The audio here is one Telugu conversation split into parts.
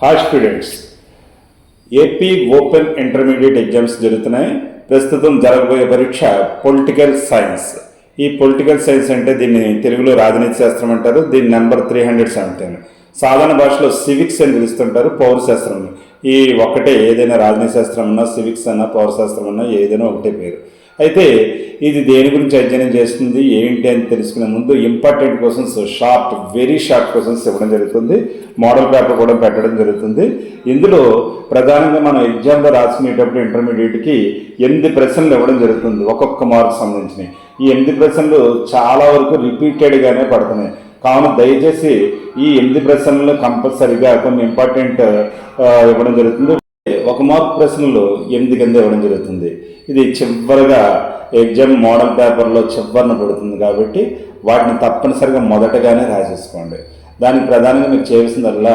Hi students, AP open intermediate exams జరుగుతున్నాయి. ప్రస్తుతం జరగబోయే పరీక్ష పొలిటికల్ సైన్స్. ఈ పొలిటికల్ సైన్స్ అంటే దీన్ని తెలుగులో రాజనీతి శాస్త్రం అంటారు. దీని నెంబర్ 317. సాధారణ భాషలో సివిక్స్ అని పిలుస్తుంటారు, పౌరశాస్త్రం. ఈ ఒక్కటే, ఏదైనా రాజనీతి శాస్త్రం అన్నా, సివిక్స్ అన్నా, పౌరశాస్త్రం అన్నా ఏదైనా ఒకటే పేరు. అయితే ఇది దేని గురించి అధ్యయనం చేస్తుంది ఏంటి అని తెలుసుకునే ముందు important questions, very short questions ఇవ్వడం జరుగుతుంది. మోడల్ పేపర్ కూడా పెట్టడం జరుగుతుంది. ఇందులో ప్రధానంగా మనం ఎగ్జామ్లో రాసుకునేటప్పుడు ఇంటర్మీడియట్కి 8 ప్రశ్నలు ఇవ్వడం జరుగుతుంది, ఒక్కొక్క మార్క్ సంబంధించినవి. ఈ 8 ప్రశ్నలు చాలా వరకు రిపీటెడ్గానే పడుతున్నాయి. కావున దయచేసి ఈ 8 ప్రశ్నలు కంపల్సరీగా కొన్ని ఇంపార్టెంట్ ఇవ్వడం జరుగుతుంది. 1 మార్క్ ప్రశ్నలు 8 కింద ఇవ్వడం జరుగుతుంది. ఇది చివరిగా ఎగ్జామ్ మోడల్ పేపర్లో చివరిన పడుతుంది కాబట్టి వాటిని తప్పనిసరిగా మొదటగానే రాసేసుకోండి. దానికి ప్రధానంగా మీకు చేయవలసిందల్లా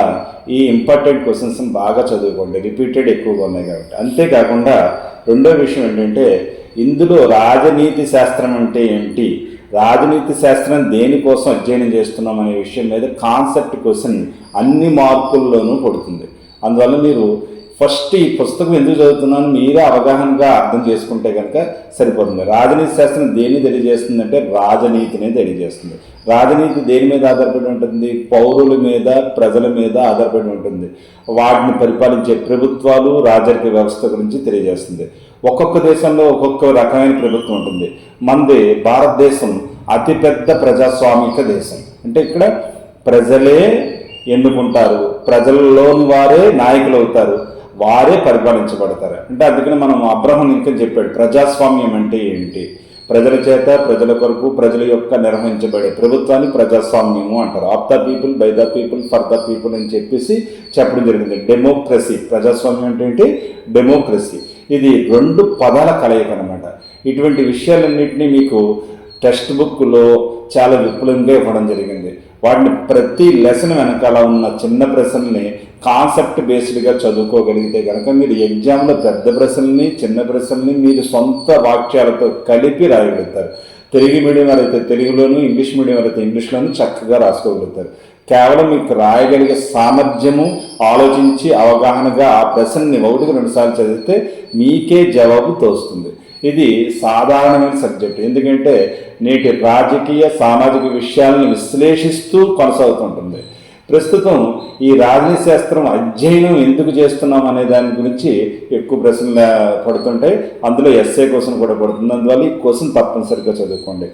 ఈ ఇంపార్టెంట్ క్వశ్చన్స్ని బాగా చదువుకోండి, రిపీటెడ్ ఎక్కువగా ఉన్నాయి కాబట్టి. అంతేకాకుండా రెండో విషయం ఏంటంటే, ఇందులో రాజనీతి శాస్త్రం అంటే ఏంటి, రాజనీతి శాస్త్రం దేనికోసం అధ్యయనం చేస్తున్నాం అనే విషయం మీద కాన్సెప్ట్ క్వశ్చన్ అన్ని మార్కుల్లోనూ పడుతుంది. అందువల్ల మీరు ఫస్ట్ ఈ పుస్తకం ఎందుకు చదువుతున్నాను మీరే అవగాహనగా అర్థం చేసుకుంటే కనుక సరిపోతుంది. రాజనీతి శాస్త్రం దేన్ని తెలియజేస్తుందంటే రాజనీతిని తెలియజేస్తుంది. రాజనీతి దేని మీద ఆధారపడి ఉంటుంది, పౌరుల మీద, ప్రజల మీద ఆధారపడి ఉంటుంది. వాటిని పరిపాలించే ప్రభుత్వాలు, రాజకీయ వ్యవస్థ గురించి తెలియజేస్తుంది. ఒక్కొక్క దేశంలో ఒక్కొక్క రకమైన ప్రభుత్వం ఉంటుంది. మనది భారతదేశం అతిపెద్ద ప్రజాస్వామిక దేశం. అంటే ఇక్కడ ప్రజలే ఎన్నుకుంటారు, ప్రజల్లోని వారే నాయకులు అవుతారు, వారే పరిపాలించబడతారు. అంటే అందుకని మనం అబ్రహం లింకన్ చెప్పాడు, ప్రజాస్వామ్యం అంటే ఏంటి, ప్రజల చేత, ప్రజల కొరకు, ప్రజల యొక్క నిర్వహించబడే ప్రభుత్వాన్ని ప్రజాస్వామ్యము అంటారు. Of the people, by the people, for the people అని చెప్పేసి చెప్పడం జరిగింది. డెమోక్రసీ, ప్రజాస్వామ్యం అంటే ఏంటి, డెమోక్రసీ. ఇది 2 పదాల కలయిక అనమాట. ఇటువంటి విషయాలన్నింటినీ మీకు టెక్స్ట్ బుక్లో చాలా విపులంగా ఇవ్వడం జరిగింది. వాటిని ప్రతి లెసన్ వెనకాల ఉన్న చిన్న ప్రశ్నల్ని కాన్సెప్ట్ బేస్డ్గా చదువుకోగలిగితే కనుక మీరు ఎగ్జామ్లో పెద్ద ప్రశ్నల్ని, చిన్న ప్రశ్నల్ని మీరు సొంత వాక్యాలతో కలిపి రాయగలుగుతారు. తెలుగు మీడియం వారైతే తెలుగులోను, ఇంగ్లీష్ మీడియం వారైతే ఇంగ్లీష్లోను చక్కగా రాసుకోగలుగుతారు. కేవలం మీకు రాయగలిగే సామర్థ్యము, ఆలోచించి అవగాహనగా ఆ ప్రశ్నని 1-2 సార్లు చదివితే మీకే జవాబు తోస్తుంది. ఇది సాధారణమైన సబ్జెక్ట్. ఎందుకంటే నేటి రాజకీయ, సామాజిక విషయాలను విశ్లేషిస్తూ కొనసాగుతుంటుంది. ప్రస్తుతం ఈ రాజనీతి శాస్త్రం అధ్యయనం ఎందుకు చేస్తున్నాం అనే దాని గురించి ఎక్కువ ప్రశ్నలు పడుతుంటాయి. అందులో ఎస్ఏ క్వశ్చన్ కూడా పడుతుంది. అందువల్ల ఈ క్వశ్చన్ తప్పనిసరిగా చదువుకోండి.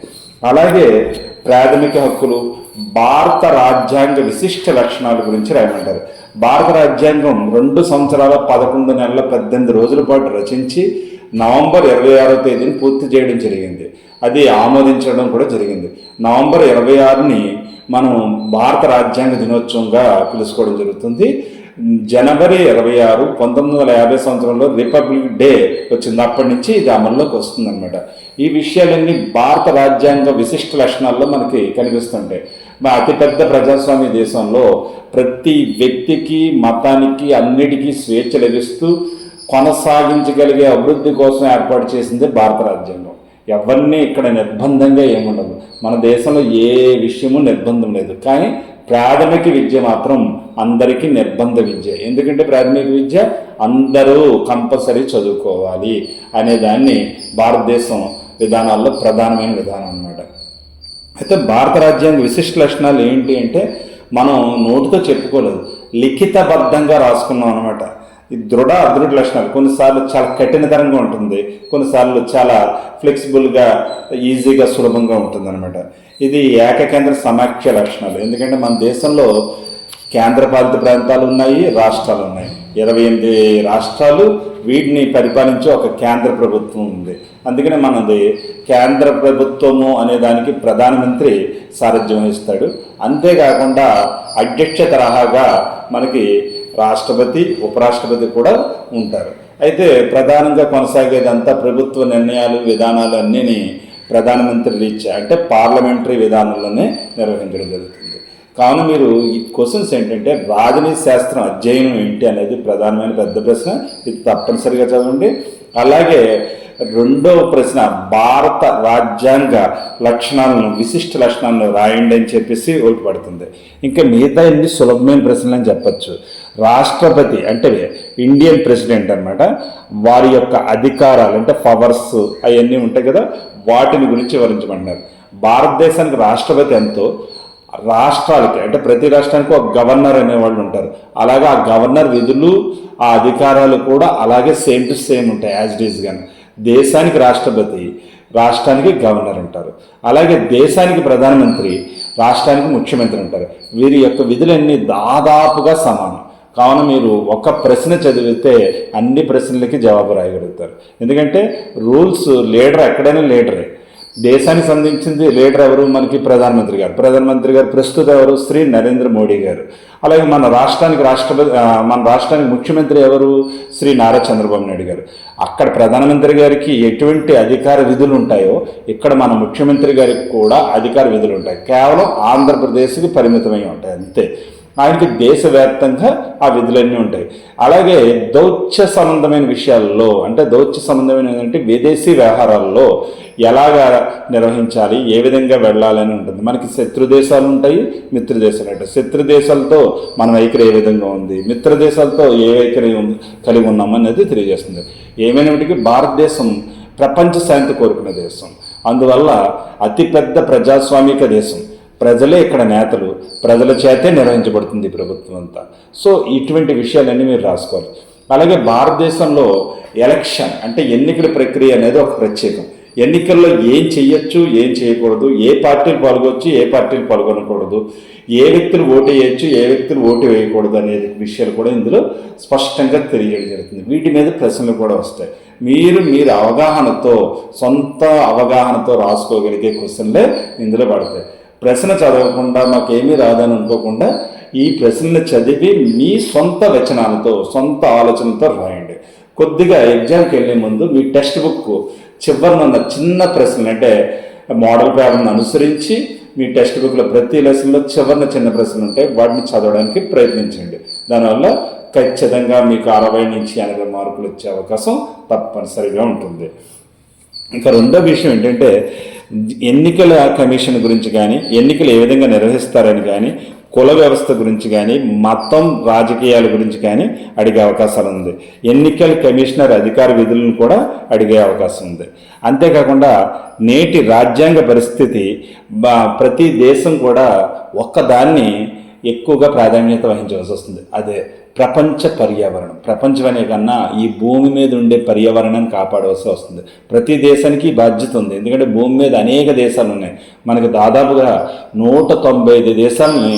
అలాగే ప్రాథమిక హక్కులు, భారత రాజ్యాంగ విశిష్ట లక్షణాల గురించి రాయమంటారు. భారత రాజ్యాంగం 2 సంవత్సరాల 11 నెలల 18 రోజుల పాటు రచించి నవంబర్ 26వ తేదీని పూర్తి చేయడం జరిగింది. అది ఆమోదించడం కూడా జరిగింది. నవంబర్ 26ని మనం భారత రాజ్యాంగ దినోత్సవంగా పిలుచుకోవడం జరుగుతుంది. జనవరి 26, 1950 సంవత్సరంలో రిపబ్లిక్ డే వచ్చింది. అప్పటి నుంచి ఇది అమల్లోకి వస్తుందన్నమాట. ఈ విషయాలన్నీ భారత రాజ్యాంగ విశిష్ట లక్షణాల్లో మనకి కనిపిస్తుంటాయి. మా అతిపెద్ద ప్రజాస్వామ్య దేశంలో ప్రతి వ్యక్తికి, మతానికి, అన్నిటికీ స్వేచ్ఛ లభిస్తూ కొనసాగించగలిగే అభివృద్ధి కోసం ఏర్పాటు చేసింది భారత రాజ్యాంగం. ఎవరిని ఇక్కడ నిర్బంధంగా ఏముండదు. మన దేశంలో ఏ విషయము నిర్బంధం లేదు. కానీ ప్రాథమిక విద్య మాత్రం అందరికీ నిర్బంధ విద్య. ఎందుకంటే ప్రాథమిక విద్య అందరూ కంపల్సరీ చదువుకోవాలి అనే దాన్ని భారతదేశం విధానాల్లో ప్రధానమైన విధానం అన్నమాట. అయితే భారత రాజ్యాంగ విశిష్ట లక్షణాలు ఏంటి అంటే, మనం నోటితో చెప్పుకోలేదు, లిఖితబద్ధంగా రాసుకున్నాం అనమాట. ఈ అదృఢ లక్షణాలు కొన్నిసార్లు చాలా కఠినతరంగా ఉంటుంది, కొన్నిసార్లు చాలా ఫ్లెక్సిబుల్గా, ఈజీగా, సులభంగా ఉంటుంది అనమాట. ఇది ఏకకేంద్ర సమాఖ్య లక్షణాలు. ఎందుకంటే మన దేశంలో కేంద్రపాలిత ప్రాంతాలు ఉన్నాయి, రాష్ట్రాలు ఉన్నాయి. 28 రాష్ట్రాలు, వీటిని పరిపాలించే ఒక కేంద్ర ప్రభుత్వం ఉంది. అందుకనే మనది కేంద్ర ప్రభుత్వము అనే దానికి ప్రధానమంత్రి సారథ్యం వహిస్తాడు. అంతేకాకుండా అధ్యక్ష తరహాగా మనకి రాష్ట్రపతి, ఉపరాష్ట్రపతి కూడా ఉంటారు. అయితే ప్రధానంగా కొనసాగేదంతా ప్రభుత్వ నిర్ణయాలు, విధానాలు అన్నీ ప్రధానమంత్రి రీత్యా అంటే పార్లమెంటరీ విధానంలోనే నిర్వహించడం జరుగుతుంది. కావున మీరు ఈ క్వశ్చన్స్ ఏంటంటే, రాజనీతి శాస్త్రం అధ్యయనం ఏంటి అనేది ప్రధానమైన పెద్ద ప్రశ్న. ఇది తప్పనిసరిగా చదవండి. అలాగే రెండవ ప్రశ్న, భారత రాజ్యాంగ లక్షణాలను, విశిష్ట లక్షణాలను రాయండి అని చెప్పేసి ఒకటి పడుతుంది. ఇంకా మిగతా ఎన్ని సులభమైన ప్రశ్నలు అని చెప్పచ్చు. రాష్ట్రపతి అంటే ఇండియన్ ప్రెసిడెంట్ అన్నమాట, వారి యొక్క అధికారాలు అంటే పవర్స్ అవన్నీ ఉంటాయి కదా, వాటిని గురించి వివరించమంటున్నారు. భారతదేశానికి రాష్ట్రపతి ఎంతో, రాష్ట్రాలకి అంటే ప్రతి రాష్ట్రానికి ఒక గవర్నర్ అనేవాళ్ళు ఉంటారు. అలాగే ఆ గవర్నర్ విధులు ఆ అధికారాలు కూడా అలాగే సేమ్ టు సేమ్ ఉంటాయి యాజ్ ఇట్ ఈస్. కానీ దేశానికి రాష్ట్రపతి, రాష్ట్రానికి గవర్నర్ ఉంటారు. అలాగే దేశానికి ప్రధానమంత్రి, రాష్ట్రానికి ముఖ్యమంత్రి ఉంటారు. వీరి యొక్క విధులన్నీ దాదాపుగా సమానం. కావున మీరు ఒక ప్రశ్న చదివితే అన్ని ప్రశ్నలకి జవాబు రాయగలుగుతారు. ఎందుకంటే రూల్స్ లీడర్ ఎక్కడైనా లీడరే. దేశానికి సంబంధించింది లీడర్ ఎవరు? మనకి ప్రధానమంత్రి గారు. ప్రధానమంత్రి గారు ప్రస్తుతం ఎవరు? శ్రీ నరేంద్ర మోడీ గారు. అలాగే మన రాష్ట్రానికి ముఖ్యమంత్రి ఎవరు? శ్రీ నారా చంద్రబాబు నాయుడు గారు. అక్కడ ప్రధానమంత్రి గారికి ఎటువంటి అధికార విధులు ఉంటాయో ఇక్కడ మన ముఖ్యమంత్రి గారికి కూడా అధికార విధులు ఉంటాయి. కేవలం ఆంధ్రప్రదేశ్కి పరిమితమై ఉంటాయి అంతే. ఆయనకి దేశవ్యాప్తంగా ఆ విధులన్నీ ఉంటాయి. అలాగే దౌత్య సంబంధమైన విషయాల్లో అంటే దౌత్య సంబంధమైన ఏంటంటే విదేశీ వ్యవహారాల్లో ఎలాగా నిర్వహించాలి, ఏ విధంగా వెళ్ళాలని ఉంటుంది. మనకి శత్రు దేశాలు ఉంటాయి, మిత్ర దేశాలు ఉంటాయి. శత్రు దేశాలతో మన వైఖరి ఏ విధంగా ఉంది, మిత్ర దేశాలతో ఏ వైఖరి కలిగి ఉన్నామనేది తెలియజేస్తుంది. ఏమైనప్పటికీ భారతదేశం ప్రపంచ శాంతి కోరుకునే దేశం. అందువల్ల అతిపెద్ద ప్రజాస్వామిక దేశం. ప్రజలే ఇక్కడ నేతలు, ప్రజల చేతే నిర్వహించబడుతుంది ప్రభుత్వం అంతా. సో ఇటువంటి విషయాలన్నీ మీరు రాసుకోవాలి. అలాగే భారతదేశంలో ఎలక్షన్ అంటే ఎన్నికల ప్రక్రియ అనేది ఒక ప్రత్యేకం. ఎన్నికల్లో ఏం చెయ్యొచ్చు, ఏం చేయకూడదు, ఏ పార్టీలు పాల్గొచ్చు, ఏ పార్టీలు పాల్గొనకూడదు, ఏ వ్యక్తులు ఓటు వేయచ్చు, ఏ వ్యక్తులు ఓటు వేయకూడదు అనే విషయాలు కూడా ఇందులో స్పష్టంగా తెలియజేయడం జరుగుతుంది. వీటి మీద ప్రశ్నలు కూడా వస్తాయి. మీరు అవగాహనతో, సొంత అవగాహనతో రాసుకోగలిగే క్వశ్చన్లే ఇందులో పడతాయి. ప్రశ్న చదవకుండా మాకేమీ రాదని అనుకోకుండా ఈ ప్రశ్నలు చదివి మీ సొంత వచనాలతో, సొంత ఆలోచనలతో రాయండి. కొద్దిగా ఎగ్జామ్కి వెళ్ళే ముందు మీ టెక్స్ట్ బుక్ చివరినున్న చిన్న ప్రశ్నలు అంటే మోడల్ పేపర్ను అనుసరించి మీ టెక్స్ట్ బుక్లో ప్రతి లెసన్లో చివరిన చిన్న ప్రశ్నలు ఉంటాయి, వాటిని చదవడానికి ప్రయత్నించండి. దానివల్ల ఖచ్చితంగా మీకు 60 నుంచి 80 మార్కులు వచ్చే అవకాశం తప్పనిసరిగా ఉంటుంది. ఇంకా రెండో విషయం ఏంటంటే ఎన్నికల కమిషన్ గురించి కానీ, ఎన్నికలు ఏ విధంగా నిర్వహిస్తారని కానీ, కుల వ్యవస్థ గురించి కానీ, మతం రాజకీయాల గురించి కానీ అడిగే అవకాశాలు ఉంది. ఎన్నికల కమిషనర్ అధికార విధులను కూడా అడిగే అవకాశం ఉంది. అంతేకాకుండా నేటి రాజ్యాంగ పరిస్థితి ప్రతి దేశం కూడా ఒక్కదాన్ని ఎక్కువగా ప్రాధాన్యత వహించవలసి వస్తుంది. అదే ప్రపంచ పర్యావరణం. ప్రపంచం అనే కన్నా ఈ భూమి మీద ఉండే పర్యావరణాన్ని కాపాడవలసి వస్తుంది. ప్రతి దేశానికి బాధ్యత ఉంది. ఎందుకంటే భూమి మీద అనేక దేశాలు ఉన్నాయి. మనకు దాదాపుగా 195 దేశాలని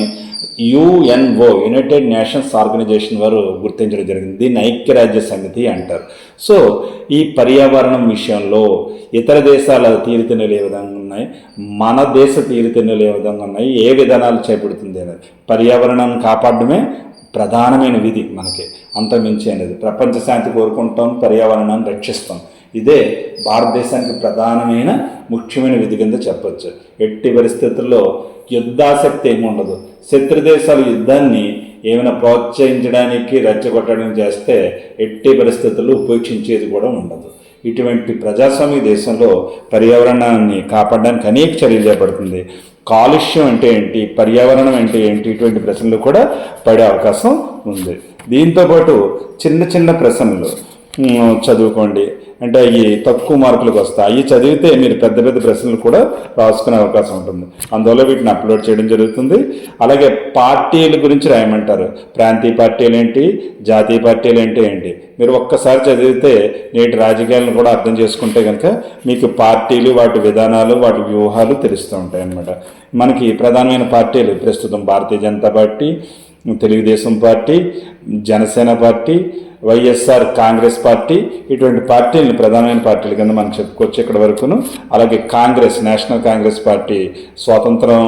యుఎన్ఓ యునైటెడ్ నేషన్స్ ఆర్గనైజేషన్ వారు గుర్తించడం జరిగింది. దీన్ని ఐక్యరాజ్య సమితి అంటారు. సో ఈ పర్యావరణం విషయంలో ఇతర దేశాల తీరుతెన్నులు ఏ విధంగా ఉన్నాయి, మన దేశ తీరుతెన్నులు ఏ విధంగా ఉన్నాయి, ఏ విధానాలు చేపడుతుంది అనేది పర్యావరణాన్ని కాపాడడమే ప్రధానమైన విధి. మనకి అంతమించి అనేది ప్రపంచ శాంతి కోరుకుంటాం, పర్యావరణాన్ని రక్షిస్తాం. ఇదే భారతదేశానికి ప్రధానమైన ముఖ్యమైన విధి కింద చెప్పచ్చు. ఎట్టి పరిస్థితుల్లో యుద్ధాసక్తి ఏమి ఉండదు. శత్రు దేశాలు యుద్ధాన్ని ఏమైనా ప్రోత్సహించడానికి, రెచ్చగొట్టడానికి చేస్తే ఎట్టి పరిస్థితుల్లో ఉపేక్షించేది కూడా ఉండదు. ఇటువంటి ప్రజాస్వామ్య దేశంలో పర్యావరణాన్ని కాపాడడానికి అనేక చర్యలు చేపడుతుంది. కాలుష్యం అంటే ఏంటి, పర్యావరణం అంటే ఏంటి, ఇటువంటి ప్రశ్నలు కూడా పడే అవకాశం ఉంది. దీంతోపాటు చిన్న చిన్న ప్రశ్నలు చదువుకోండి. అంటే అవి తక్కువ మార్కులకు వస్తాయి. అవి చదివితే మీరు పెద్ద పెద్ద ప్రశ్నలు కూడా రాసుకునే అవకాశం ఉంటుంది. అందువల్ల వీటిని అప్లోడ్ చేయడం జరుగుతుంది. అలాగే పార్టీల గురించి రాయమంటారు. ప్రాంతీయ పార్టీలు ఏంటి, జాతీయ పార్టీలు ఏంటి మీరు ఒక్కసారి చదివితే నేటి రాజకీయాలను కూడా అర్థం చేసుకుంటే కనుక మీకు పార్టీలు, వాటి విధానాలు, వాటి వ్యూహాలు తెలుస్తూ ఉంటాయి అన్నమాట. మనకి ప్రధానమైన పార్టీలు ప్రస్తుతం Bharatiya Janata party, Telugu Desam party, Janasena party, YSR Congress party, ఇటువంటి పార్టీలను ప్రధానమైన పార్టీల కింద మనం చెప్పుకోవచ్చు ఇక్కడ వరకును. అలాగే కాంగ్రెస్, నేషనల్ కాంగ్రెస్ పార్టీ స్వాతంత్రం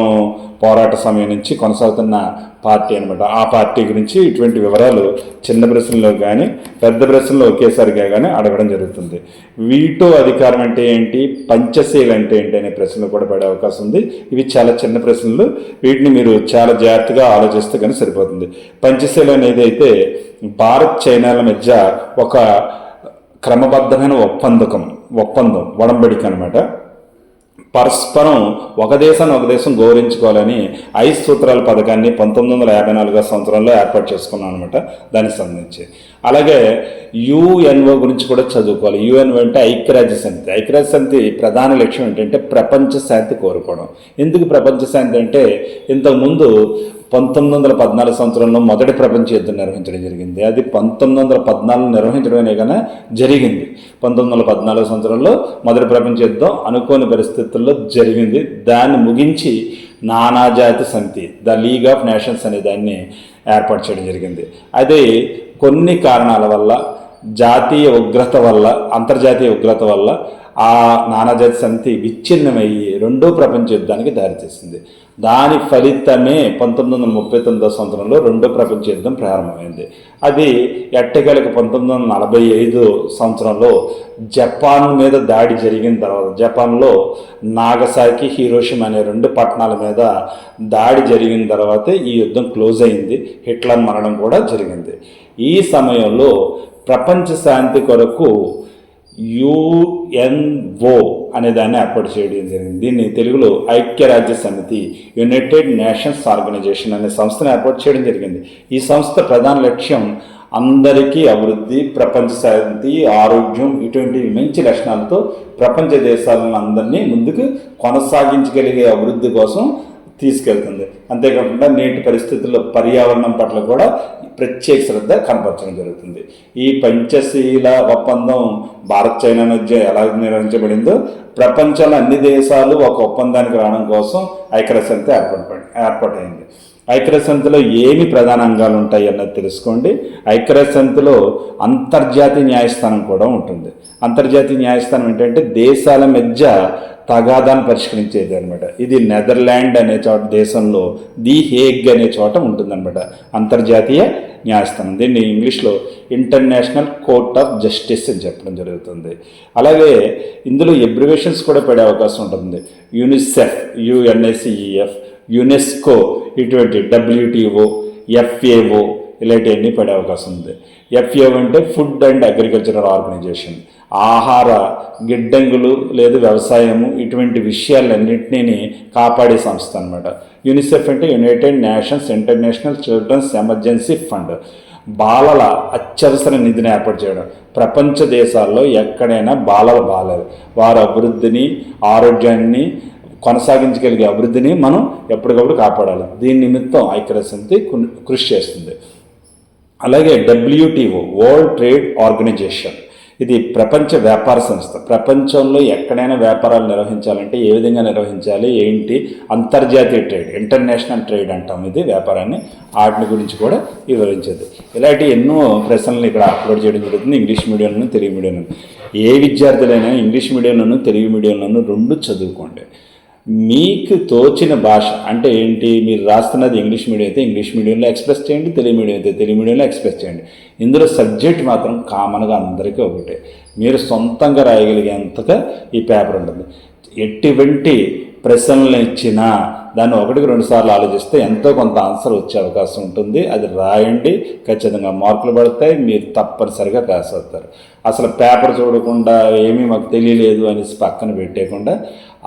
పోరాట సమయం నుంచి కొనసాగుతున్న పార్టీ అనమాట. ఆ పార్టీ గురించి ఇటువంటి వివరాలు చిన్న ప్రశ్నలో కానీ పెద్ద ప్రశ్నలో ఒకేసారిగా కానీ అడగడం జరుగుతుంది. వీటో అధికారం అంటే ఏంటి, పంచశీల అంటే ఏంటి అనే ప్రశ్నలు కూడా పడే అవకాశం ఉంది. ఇవి చాలా చిన్న ప్రశ్నలు. వీటిని మీరు చాలా జాగ్రత్తగా ఆలోచిస్తే కానీ సరిపోతుంది. పంచశీల అనేది అయితే భారత్ చైనాల మధ్య ఒక క్రమబద్ధమైన ఒప్పందం, ఒడంబడిక అనమాట. పరస్పరం ఒక దేశాన్ని ఒక దేశం గౌరవించుకోవాలని 5 సూత్రాల పథకాన్ని 1954 సంవత్సరంలో ఏర్పాటు చేసుకున్నాం అనమాట. దానికి సంబంధించి అలాగే యుఎన్ఓ గురించి కూడా చదువుకోవాలి. యుఎన్ఓ అంటే ఐక్యరాజ్య సమితి. ఐక్యరాజ్య సమితి ప్రధాన లక్ష్యం ఏంటంటే ప్రపంచ శాంతి కోరుకోవడం. ఎందుకు ప్రపంచ శాంతి అంటే ఇంతకుముందు 1914 సంవత్సరంలో మొదటి ప్రపంచ యుద్ధం నిర్వహించడం జరిగింది. అది 1914 నిర్వహించడమే కానీ జరిగింది. 1914 సంవత్సరంలో మొదటి ప్రపంచ యుద్ధం అనుకోని పరిస్థితుల్లో జరిగింది. దాన్ని ముగించి నానాజాతి సమితి, ద లీగ్ ఆఫ్ నేషన్స్ అనే దాన్ని ఏర్పాటు చేయడం జరిగింది. అది కొన్ని కారణాల వల్ల, జాతీయ ఉగ్రత వల్ల, అంతర్జాతీయ ఉగ్రత వల్ల ఆ నానాజాతి సమితి విచ్ఛిన్నమయ్యి రెండో ప్రపంచ యుద్ధానికి దారితీసింది. దాని ఫలితమే 1939 సంవత్సరంలో రెండో ప్రపంచ యుద్ధం ప్రారంభమైంది. అది ఎట్టకేలకు 1945 సంవత్సరంలో జపాన్ మీద దాడి జరిగిన తర్వాత, జపాన్లో నాగసాకి, హిరోషిమా అనే 2 పట్టణాల మీద దాడి జరిగిన తర్వాత ఈ యుద్ధం క్లోజ్ అయింది. హిట్లర్ మరణం కూడా జరిగింది. ఈ సమయంలో ప్రపంచ శాంతి కొరకు యుఎన్ఓ అనే దాన్ని ఏర్పాటు చేయడం జరిగింది. దీన్ని తెలుగులో ఐక్యరాజ్య సమితి, యునైటెడ్ నేషన్స్ ఆర్గనైజేషన్ అనే సంస్థను ఏర్పాటు చేయడం జరిగింది. ఈ సంస్థ ప్రధాన లక్ష్యం అందరికీ అభివృద్ధి, ప్రపంచ శాంతి, ఆరోగ్యం ఇటువంటి మంచి లక్షణాలతో ప్రపంచ దేశాలను అందరినీ ముందుకు కొనసాగించగలిగే అభివృద్ధి కోసం తీసుకెళ్తుంది. అంతేకాకుండా నేటి పరిస్థితుల్లో పర్యావరణం పట్ల కూడా ప్రత్యేక శ్రద్ధ కనపరచడం జరుగుతుంది. ఈ పంచశీల ఒప్పందం భారత్ చైనా మధ్య ఎలా నిర్వహించబడిందో ప్రపంచంలో అన్ని దేశాలు ఒక ఒప్పందానికి రావడం కోసం ఐక్యరాజ్య సమితి ఏర్పాటైంది. ఐక్యరాజ్య సమితిలో ఏమి ప్రధాన అంగాలు ఉంటాయి అన్నది తెలుసుకోండి. ఐక్యరాజ్య సమితిలో అంతర్జాతీయ న్యాయస్థానం కూడా ఉంటుంది. అంతర్జాతీయ న్యాయస్థానం ఏంటంటే దేశాల మధ్య తగాదాన్ని పరిష్కరించేది అనమాట. ఇది నెదర్లాండ్ అనే చోట, దేశంలో ది హేగ్ అనే చోట ఉంటుందన్నమాట అంతర్జాతీయ న్యాయస్థానం. దీన్ని ఇంగ్లీష్లో ఇంటర్నేషనల్ కోర్ట్ ఆఫ్ జస్టిస్ అని చెప్పడం జరుగుతుంది. అలాగే ఇందులో ఎబ్రివేషన్స్ కూడా పడే అవకాశం ఉంటుంది. యూనిసెఫ్, యుఎన్ఎస్ఈఎఫ్, యునెస్కో, ఇటువంటి డబ్ల్యూటీఓ, ఎఫ్ఏఓ ఇలాంటివన్నీ పడే అవకాశం ఉంది. ఎఫ్ఏఓ అంటే ఫుడ్ అండ్ అగ్రికల్చరల్ ఆర్గనైజేషన్, ఆహార గిడ్డంగులు లేదా వ్యవసాయము ఇటువంటి విషయాలన్నింటినీ కాపాడే సంస్థ అనమాట. యూనిసెఫ్ అంటే United Nations International Children's Emergency Fund, బాలల అత్యవసర నిధిని ఏర్పాటు చేయడం. ప్రపంచ దేశాల్లో ఎక్కడైనా బాలలు బాలలు వారి అభివృద్ధిని, ఆరోగ్యాన్ని కొనసాగించగలిగే అభివృద్ధిని మనం ఎప్పటికప్పుడు కాపాడాలి. దీని నిమిత్తం ఐక్యరాజ్య సమితి కృషి చేస్తుంది. అలాగే డబ్ల్యూటీఓ, వరల్డ్ ట్రేడ్ ఆర్గనైజేషన్, ఇది ప్రపంచ వ్యాపార సంస్థ. ప్రపంచంలో ఎక్కడైనా వ్యాపారాలు నిర్వహించాలంటే ఏ విధంగా నిర్వహించాలి, ఏంటి, అంతర్జాతీయ ట్రేడ్, ఇంటర్నేషనల్ ట్రేడ్ అంటాం ఇది వ్యాపారాన్ని. వాటి గురించి కూడా వివరించేది. ఇలాంటి ఎన్నో ప్రశ్నలను ఇక్కడ అప్లోడ్ చేయడం జరుగుతుంది. ఇంగ్లీష్ మీడియంలోను, తెలుగు మీడియంలోను. ఏ విద్యార్థులైనా ఇంగ్లీష్ మీడియంలోను, తెలుగు మీడియంలోను 2 చదువుకోండి. మీకు తోచిన భాష అంటే ఏంటి, మీరు రాస్తున్నది ఇంగ్లీష్ మీడియం అయితే ఇంగ్లీష్ మీడియంలో ఎక్స్ప్రెస్ చేయండి, తెలుగు మీడియం అయితే తెలుగు మీడియంలో ఎక్స్ప్రెస్ చేయండి. ఇందులో సబ్జెక్ట్ మాత్రం కామన్గా అందరికీ ఒకటే. మీరు సొంతంగా రాయగలిగేంతగా ఈ పేపర్ ఉంటుంది. ఎటువంటి ప్రశ్నలు ఇచ్చినా దాన్ని 1-2 సార్లు ఆలోచిస్తే ఎంతో కొంత ఆన్సర్ వచ్చే అవకాశం ఉంటుంది. అది రాయండి, ఖచ్చితంగా మార్కులు పడతాయి, మీరు తప్పనిసరిగా పాస్ అవుతారు. అసలు పేపర్ చూడకుండా ఏమీ మాకు తెలియలేదు అనేసి పక్కన పెట్టేయకుండా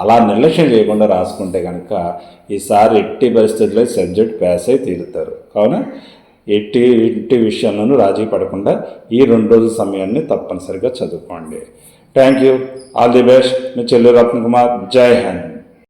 అలా నిర్లక్ష్యం చేయకుండా రాసుకుంటే కనుక ఈసారి ఎట్టి పరిస్థితుల్లో సబ్జెక్ట్ పాస్ అయి తీరుతారు. కావున ఎట్టి విషయంలోనూ రాజీ పడకుండా ఈ 2 రోజుల సమయాన్ని తప్పనిసరిగా చదువుకోండి. Thank you. All the best. మీ చెల్లూరు రత్న కుమార్. జై హింద్.